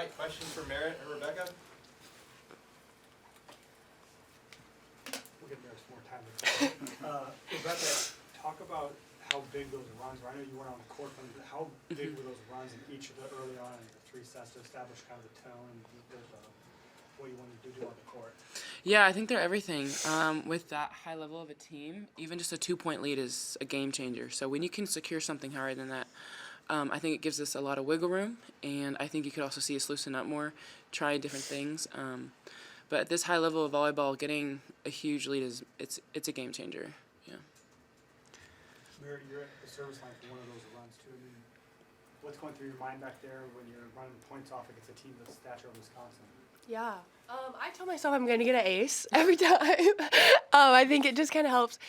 tonight. Questions for Merritt or Rebekah? We'll give Merritt some more time. Rebekah, talk about how big those runs were. I know you weren't on the court, but how big were those runs in each of the early on in the 3 sets to establish kind of the tone and what you wanted to do on the court? Yeah, I think they're everything. With that high level of a team, even just a 2-point lead is a game changer. So when you can secure something higher than that, I think it gives us a lot of wiggle room, and I think you could also see us loosen up more, try different things. But at this high level of volleyball, getting a huge lead it's a game changer. Yeah. Merritt, you're at the service line for one of those runs too. I mean, what's going through your mind back there when you're running points off against a team of the stature of Wisconsin? Yeah. I tell myself I'm going to get an ace every time. I think it just kind of helps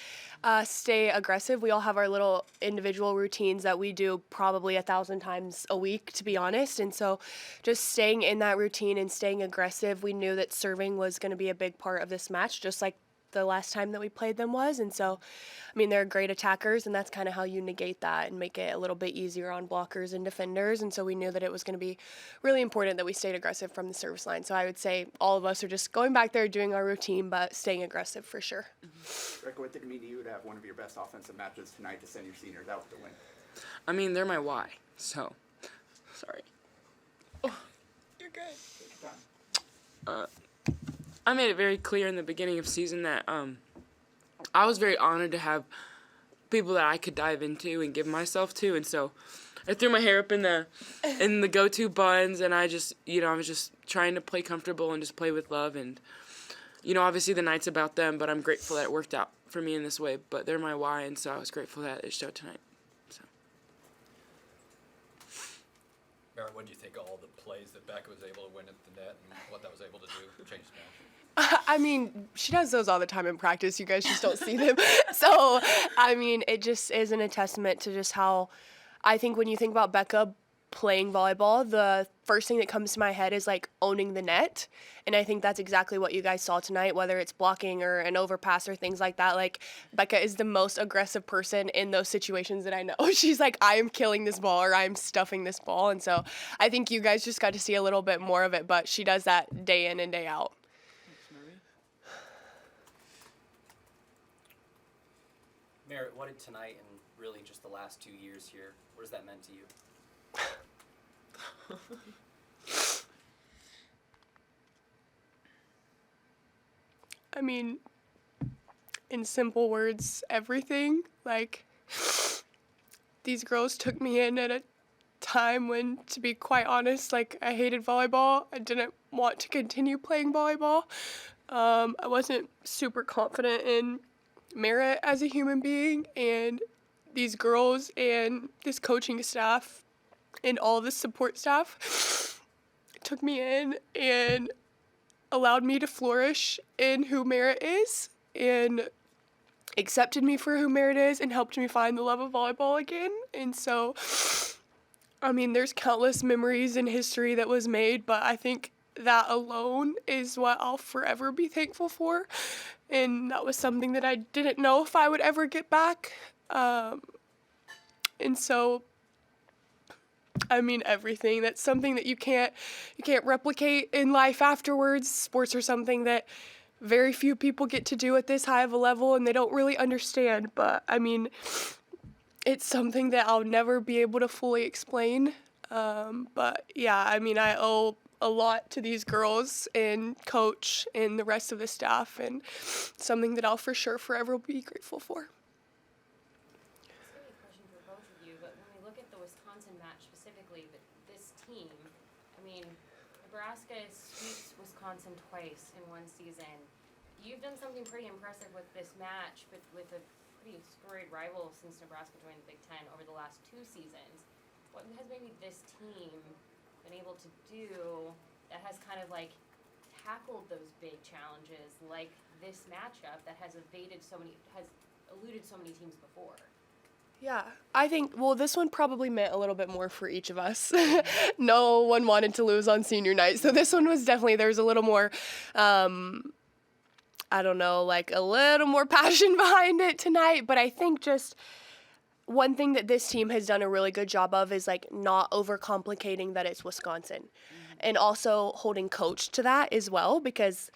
stay aggressive. We all have our little individual routines that we do probably 1,000 times a week, to be honest. And so just staying in that routine and staying aggressive, we knew that serving was going to be a big part of this match, just like the last time that we played them was. And so, I mean, they're great attackers, and that's kind of how you negate that and make it a little bit easier on blockers and defenders. And so we knew that it was going to be really important that we stayed aggressive from the service line. So I would say all of us are just going back there, doing our routine, but staying aggressive for sure. Rebekah, what did it mean to you to have one of your best offensive matches tonight to send your seniors out to win? I mean, they're my why, so sorry. Oh, you're good. I made it very clear in the beginning of season that I was very honored to have people that I could dive into and give myself to, and so I threw my hair up in the go-to buns, and I just, I was just trying to play comfortable and just play with love, and obviously the night's about them, but I'm grateful that it worked out for me in this way. But they're my why, and so I was grateful that it showed tonight. So. Merritt, what do you think of all the plays that Becca was able to win at the net and what that was able to do to change the match? I mean, she does those all the time in practice. You guys just don't see them. So, I mean, it just isn't a testament to just how I think when you think about Becca playing volleyball, the first thing that comes to my head is like owning the net. And I think that's exactly what you guys saw tonight, whether it's blocking or an overpass or things like that. Like, Becca is the most aggressive person in those situations that I know. She's like, I am killing this ball or I am stuffing this ball. And so I think you guys just got to see a little bit more of it, but she does that day in and day out. Merritt, what did tonight and really just the last 2 years here, what has that meant to you? I mean, in simple words, everything. Like, these girls took me in at a time when, to be quite honest, like, I hated volleyball. I didn't want to continue playing volleyball. I wasn't super confident in Merritt as a human being, and these girls and this coaching staff and all the support staff took me in and allowed me to flourish in who Merritt is and accepted me for who Merritt is and helped me find the love of volleyball again. And so, I mean, there's countless memories in history that was made, but I think that alone is what I'll forever be thankful for. And that was something that I didn't know if I would ever get back. And so, I mean, everything. That's something that you can't replicate in life afterwards. Sports are something that very few people get to do at this high of a level, and they don't really understand. But, I mean, it's something that I'll never be able to fully explain. But, yeah, I mean, I owe a lot to these girls and coach and the rest of the staff, and something that I'll for sure forever be grateful for. This is a question for both of you, but when we look at the Wisconsin match specifically, but this team, I mean, Nebraska sweeps Wisconsin twice in one season. You've done something pretty impressive with this match, but with a pretty storied rival since Nebraska joined the Big Ten over the last 2 seasons. What has maybe this team been able to do that has kind of like tackled those big challenges like this matchup that has eluded so many teams before? Yeah, I think, well, this one probably meant a little bit more for each of us. No one wanted to lose on senior night, so this one was definitely, there's a little more, I don't know, like a little more passion behind it tonight, but I think just one thing that this team has done a really good job of is like not overcomplicating that it's Wisconsin. and also holding coach to that as well, because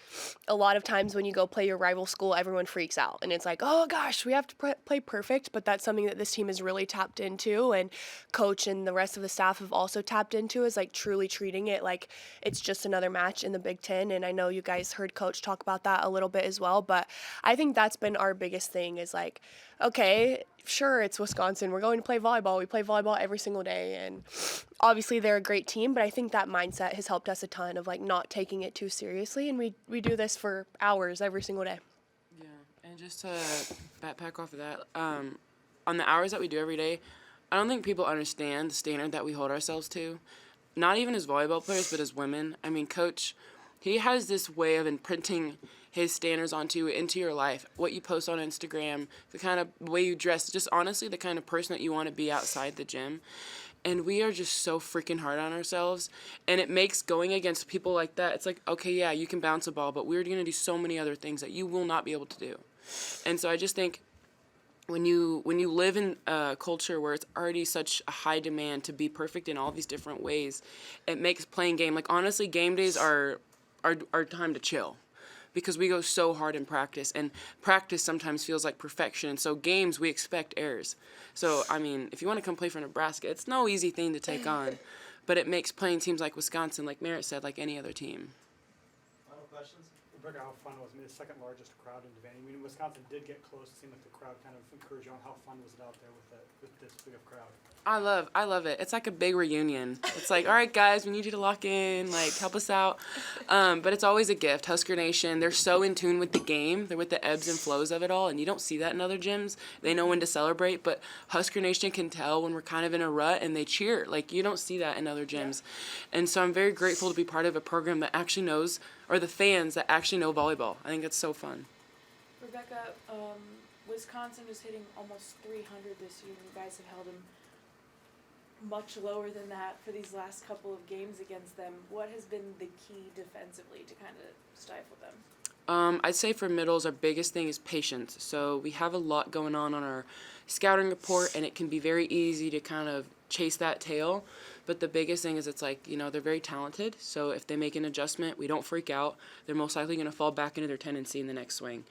a lot of times when you go play your rival school, everyone freaks out and it's like, oh gosh, we have to play perfect. But that's something that this team has really tapped into, and coach and the rest of the staff have also tapped into, is like truly treating it like it's just another match in the Big Ten. And I know you guys heard coach talk about that a little bit as well, but I think that's been our biggest thing, is like, okay, sure, it's Wisconsin. We're going to play volleyball. We play volleyball every single day. And obviously they're a great team, but I think that mindset has helped us a ton of like not taking it too seriously. And we do this for hours every single day. Yeah, and just to backpack off of that, on the hours that we do every day, I don't think people understand the standard that we hold ourselves to. Not even as volleyball players, but as women. I mean, Coach, he has this way of imprinting his standards into your life, what you post on Instagram, the kind of way you dress, just honestly the kind of person that you want to be outside the gym. And we are just so freaking hard on ourselves, and it makes going against people like that, it's like, okay, yeah, you can bounce a ball, but we're going to do so many other things that you will not be able to do. And so I just think when you live in a culture where it's already such a high demand to be perfect in all these different ways, it makes playing game, like honestly, game days are time to chill, because we go so hard in practice, and practice sometimes feels like perfection. And so games, we expect errors. So, I mean, if you want to come play for Nebraska, it's no easy thing to take on, but it makes playing teams like Wisconsin, like Merritt said, like any other team. Final questions? Rebekah, how fun was it? I mean, the second largest crowd in Devaney. I mean, Wisconsin did get close. It seemed like the crowd kind of encouraged you on. How fun was it out there with this big of crowd? I love it. It's like a big reunion. It's like, all right, guys, we need you to lock in, like, help us out. But it's always a gift. Husker Nation, they're so in tune with the game. They're with the ebbs and flows of it all, and you don't see that in other gyms. They know when to celebrate, but Husker Nation can tell when we're kind of in a rut, and they cheer. Like, you don't see that in other gyms. And so I'm very grateful to be part of a program that actually knows, or the fans that actually know volleyball. I think it's so fun. Rebekah, Wisconsin is hitting almost 300 this year. You guys have held them much lower than that for these last couple of games against them. What has been the key defensively to kind of stifle them? I'd say for middles, our biggest thing is patience. So we have a lot going on our scouting report, and it can be very easy to kind of chase that tail. But the biggest thing is it's like, you know, they're very talented. So if they make an adjustment, we don't freak out. They're most likely going to fall back into their tendency in the next swing.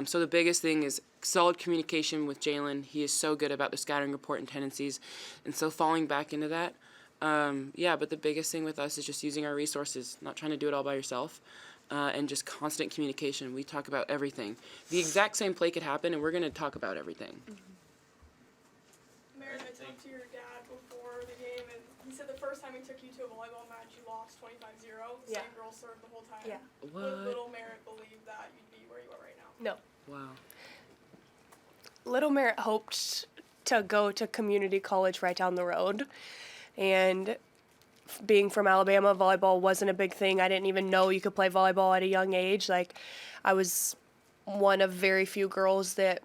So the biggest thing is solid communication with Jalen. He is so good about the scouting report and tendencies. And so falling back into that, but the biggest thing with us is just using our resources, not trying to do it all by yourself, and just constant communication. We talk about everything. The exact same play could happen, and we're going to talk about everything. Merritt, I talked to your dad before the game, and he said the first time he took you to a volleyball match, you lost 25-0. The same girl served the whole time. Yeah. Would little Merritt believe that you'd be where you are right now? No. Wow. Little Merritt hoped to go to community college right down the road, and being from Alabama, volleyball wasn't a big thing. I didn't even know you could play volleyball at a young age. Like, I was one of very few girls that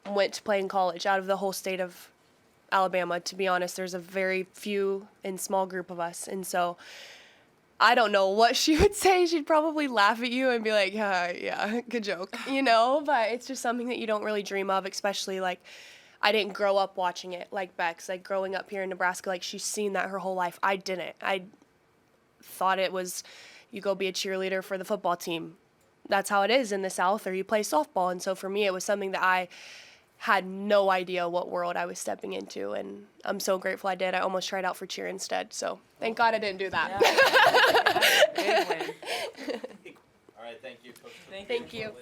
went to play in college out of the whole state of Alabama. To be honest, there's a very few and small group of us, and so I don't know what she would say. She'd probably laugh at you and be like, yeah, good joke, you know? But it's just something that you don't really dream of, especially, like, I didn't grow up watching it like Bex. Like, growing up here in Nebraska, like, she's seen that her whole life. I didn't. I thought it was, you go be a cheerleader for the football team. That's how it is in the South, or you play softball. And so for me, it was something that I had no idea what world I was stepping into, and I'm so grateful I did. I almost tried out for cheer instead, so thank God I didn't do that. Yeah. All right, thank you, Coach. Thank you.